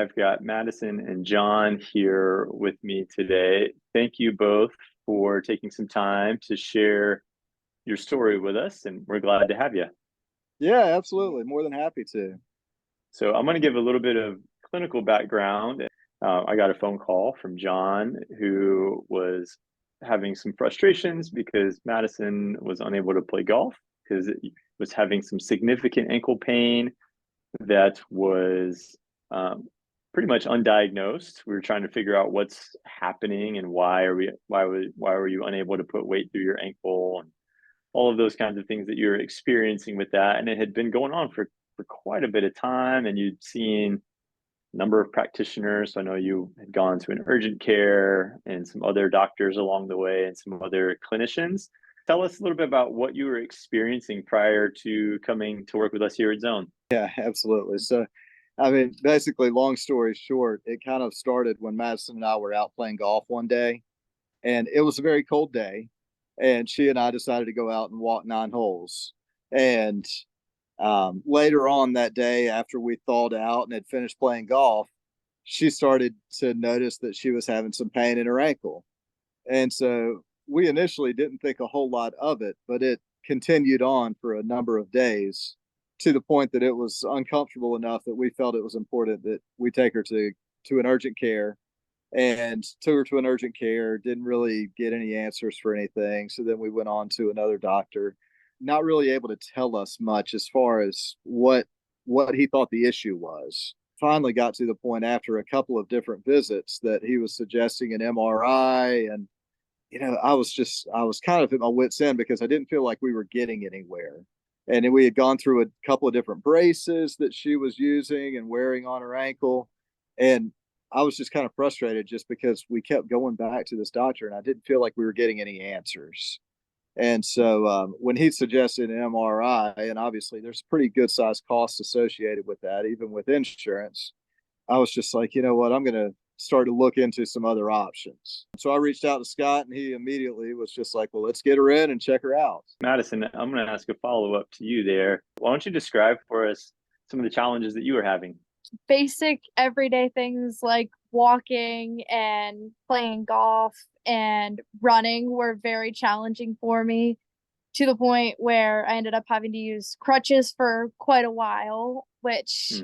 I've got Madison and John here with me today. Thank you both for taking some time to share your story with us, and we're glad to have you. Yeah, absolutely. More than happy to. So, I'm going to give a little bit of clinical background. I got a phone call from John, who was having some frustrations because Madison was unable to play golf because it was having some significant ankle pain that was pretty much undiagnosed. We were trying to figure out what's happening and why were you unable to put weight through your ankle and all of those kinds of things that you're experiencing with that. And it had been going on for quite a bit of time, and you'd seen a number of practitioners. So I know you had gone to an urgent care and some other doctors along the way and some other clinicians. Tell us a little bit about what you were experiencing prior to coming to work with us here at Zone. Yeah, absolutely. So, basically, long story short, it kind of started when Madison and I were out playing golf one day, and it was a very cold day, and she and I decided to go out and walk 9 holes. And later on that day, after we thawed out and had finished playing golf, she started to notice that she was having some pain in her ankle. And so we initially didn't think a whole lot of it, but it continued on for a number of days to the point that it was uncomfortable enough that we felt it was important that we take her to an urgent care, and took her to an urgent care, didn't really get any answers for anything. So then we went on to another doctor, not really able to tell us much as far as what he thought the issue was. Finally got to the point after a couple of different visits that he was suggesting an MRI. And I was kind of at my wit's end because I didn't feel like we were getting anywhere. And we had gone through a couple of different braces that she was using and wearing on her ankle. And I was just kind of frustrated just because we kept going back to this doctor and I didn't feel like we were getting any answers. And so when he suggested an MRI, and obviously there's pretty good sized costs associated with that, even with insurance, I was just like, you know what, I'm going to start to look into some other options. So I reached out to Scott, and he immediately was just like, well, let's get her in and check her out. Madison, I'm going to ask a follow up to you there. Why don't you describe for us some of the challenges that you were having? Basic everyday things like walking and playing golf and running were very challenging for me, to the point where I ended up having to use crutches for quite a while, which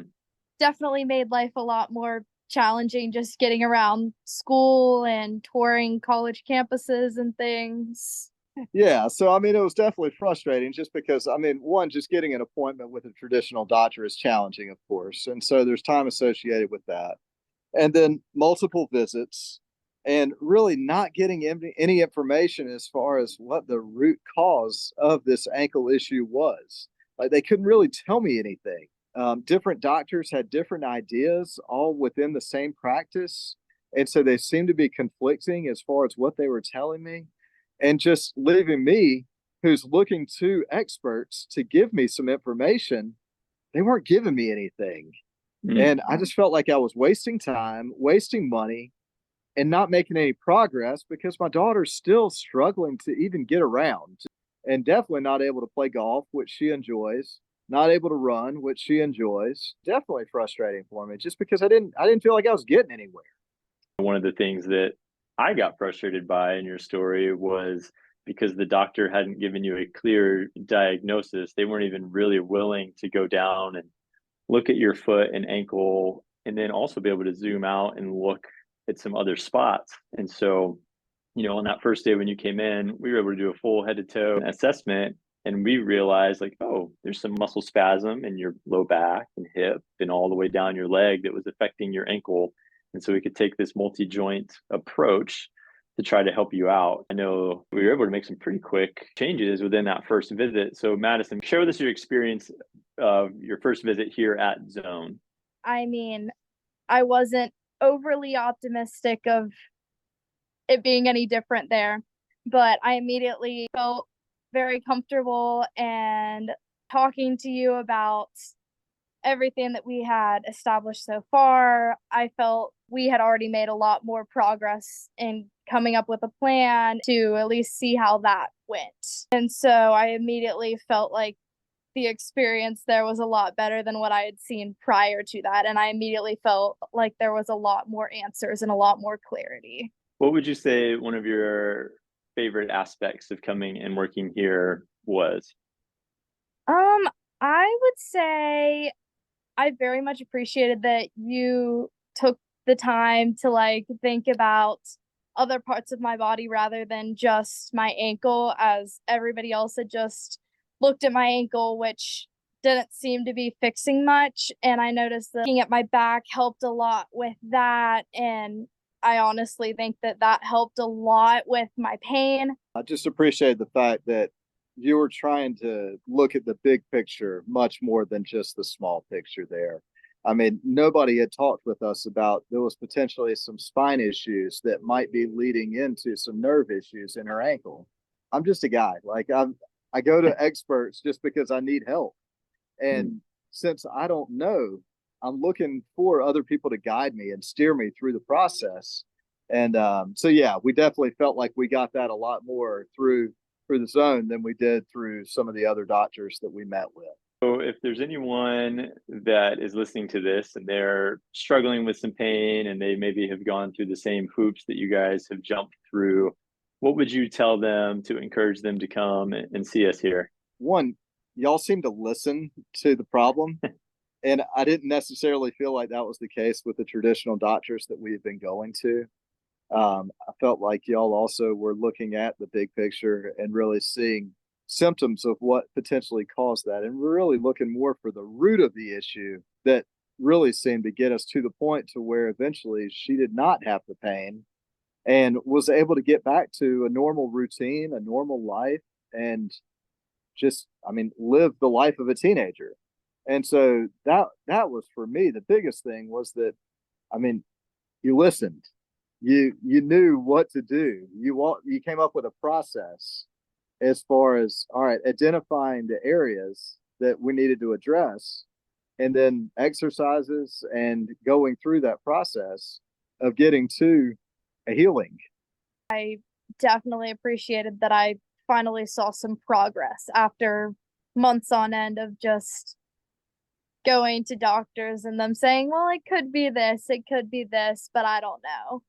definitely made life a lot more challenging, just getting around school and touring college campuses and things. Yeah, so it was definitely frustrating just because one, just getting an appointment with a traditional doctor is challenging, of course, and so there's time associated with that, and then multiple visits, and really not getting any information as far as what the root cause of this ankle issue was. Like, they couldn't really tell me anything. Different doctors had different ideas, all within the same practice, and so they seemed to be conflicting as far as what they were telling me, and just leaving me, who's looking to experts to give me some information. They weren't giving me anything. And I just felt like I was wasting time, wasting money, and not making any progress because my daughter's still struggling to even get around, and definitely not able to play golf, which she enjoys, not able to run, which she enjoys. Definitely frustrating for me just because I didn't feel like I was getting anywhere. One of the things that I got frustrated by in your story was because the doctor hadn't given you a clear diagnosis. They weren't even really willing to go down and look at your foot and ankle, and then also be able to zoom out and look at some other spots. And so, on that first day when you came in, we were able to do a full head to toe assessment, and we realized, like, oh, there's some muscle spasm in your low back and hip and all the way down your leg that was affecting your ankle. And so we could take this multi-joint approach to try to help you out. I know we were able to make some pretty quick changes within that first visit. So Madison, share with us your experience of your first visit here at Zone. I mean, I wasn't overly optimistic of it being any different there, but I immediately felt very comfortable and talking to you about everything that we had established so far. I felt we had already made a lot more progress in coming up with a plan to at least see how that went. And so I immediately felt like the experience there was a lot better than what I had seen prior to that. And I immediately felt like there was a lot more answers and a lot more clarity. What would you say one of your favorite aspects of coming and working here was? Um, I would say I very much appreciated that you took the time to like think about other parts of my body rather than just my ankle, as everybody else had just looked at my ankle, which didn't seem to be fixing much. And I noticed that looking at my back helped a lot with that. And I honestly think that that helped a lot with my pain. I just appreciate the fact that you were trying to look at the big picture much more than just the small picture there. I mean, nobody had talked with us about there was potentially some spine issues that might be leading into some nerve issues in her ankle. I'm just a guy. I go to experts just because I need help. And since I don't know, I'm looking for other people to guide me and steer me through the process. And so, yeah, we definitely felt like we got that a lot more through the zone than we did through some of the other doctors that we met with. So if there's anyone that is listening to this and they're struggling with some pain and they maybe have gone through the same hoops that you guys have jumped through, what would you tell them to encourage them to come and see us here? One, y'all seem to listen to the problem. And I didn't necessarily feel like that was the case with the traditional doctors that we've been going to. I felt like y'all also were looking at the big picture and really seeing symptoms of what potentially caused that. And we're really looking more for the root of the issue that really seemed to get us to the point to where eventually she did not have the pain and was able to get back to a normal routine, a normal life, and just, I mean, live the life of a teenager. And so that was for me the biggest thing was that, I mean, you listened, you knew what to do. You came up with a process as far as, all right, identifying the areas that we needed to address, and then exercises and going through that process of getting to a healing. I definitely appreciated that I finally saw some progress after months on end of just going to doctors and them saying, well, it could be this, it could be this, but I don't know.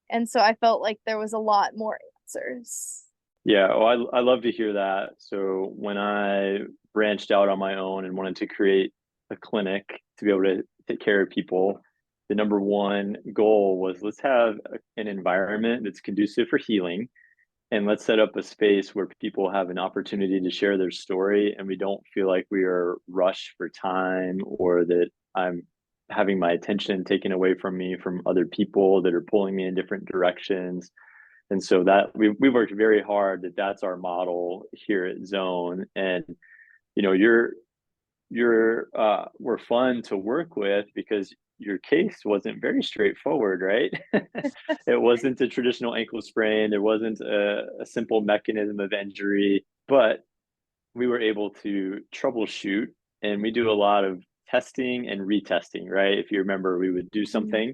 And so I felt like there was a lot more answers. Yeah, well, I love to hear that. So when I branched out on my own and wanted to create a clinic to be able to take care of people, the number one goal was let's have an environment that's conducive for healing. And let's set up a space where people have an opportunity to share their story and we don't feel like we are rushed for time or that I'm having my attention taken away from me from other people that are pulling me in different directions. And so that we worked very hard that's our model here at Zone. And you know, you're were fun to work with because your case wasn't very straightforward, right? It wasn't a traditional ankle sprain. There wasn't a simple mechanism of injury, but we were able to troubleshoot and we do a lot of testing and retesting, right? If you remember, we would do something,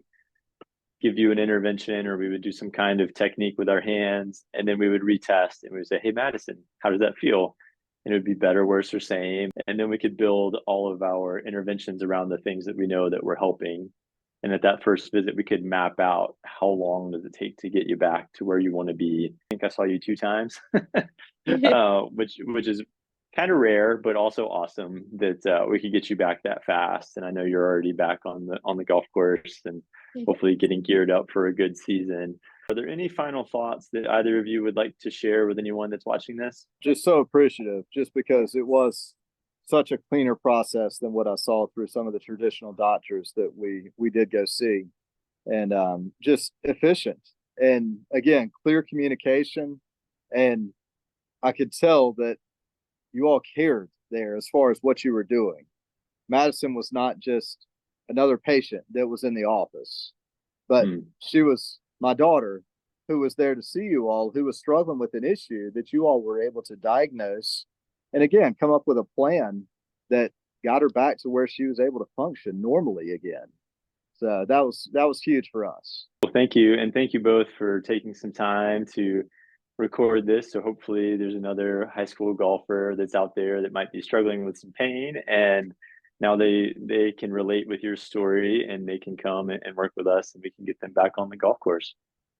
give you an intervention, or we would do some kind of technique with our hands, and then we would retest and we would say, hey, Madison, how does that feel? And it would be better, worse, or same. And then we could build all of our interventions around the things that we know that we're helping. And at that first visit, we could map out how long does it take to get you back to where you want to be. I think I saw you 2 times, which is kind of rare, but also awesome that we could get you back that fast. And I know you're already back on the golf course and hopefully getting geared up for a good season. Are there any final thoughts that either of you would like to share with anyone that's watching this? Just so appreciative, just because it was such a cleaner process than what I saw through some of the traditional doctors that we did go see, and just efficient. And again, clear communication. And I could tell that you all cared there as far as what you were doing. Madison was not just another patient that was in the office, but she was my daughter who was there to see you all, who was struggling with an issue that you all were able to diagnose and again come up with a plan that got her back to where she was able to function normally again. So that was huge for us. Well, thank you. And thank you both for taking some time to record this. So hopefully there's another high school golfer that's out there that might be struggling with some pain, and now they can relate with your story and they can come and work with us and we can get them back on the golf course.